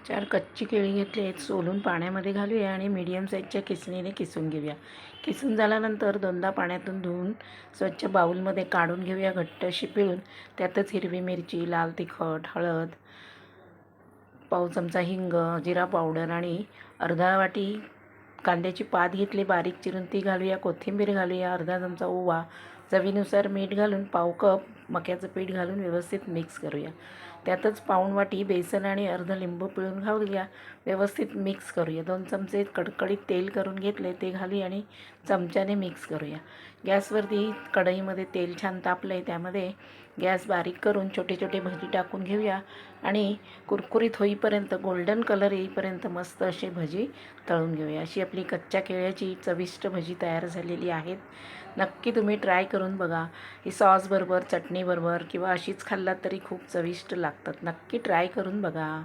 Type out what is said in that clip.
4 कच्ची केळी घेतली आहेत, सोलून पाण्यामध्ये घालूया आणि मीडियम साईजच्या किसणीने किसून घेऊया. किसून झाल्यानंतर दोनदा पाण्यातून धुवून स्वच्छ बाऊलमध्ये काढून घेऊया, घट्ट अशी पिळून. त्यातच हिरवी मिरची, लाल तिखट, हळद, पाव चमचा हिंग, जिरा पावडर आणि अर्धा वाटी कांद्याची पात घेतली बारीक चिरून ती घालूया. कोथिंबीर घालूया, अर्धा चमचा ओवा, चवीनुसार मीठ घालून पाव कप मक्याचं पीठ घालून व्यवस्थित मिक्स करूया. त्यातच पाऊण वाटी बेसन आणि अर्ध लिंबू पिळून घालूया. व्यवस्थित मिक्स करूया. 2 चमचे कडकडीत तेल करून घेतले ते घालूया आणि चमच्याने मिक्स करूया. गॅसवरती कढईमध्ये तेल छान तापलं आहे, त्यामध्ये गॅस बारीक करून छोटे छोटे भजी टाकून घेऊया आणि कुरकुरीत होईपर्यंत, गोल्डन कलर येईपर्यंत मस्त असे भजी तळून घेऊया. अशी आपली कच्च्या केळ्याची चविष्ट भजी तयार झालेली आहेत. नक्की तुम्ही ट्राय करून बघा. ही सॉसबरोबर, चटणीबरोबर किंवा अशीच खाल्लात तरी खूप चविष्ट लागतात. नक्की ट्राय करून बघा.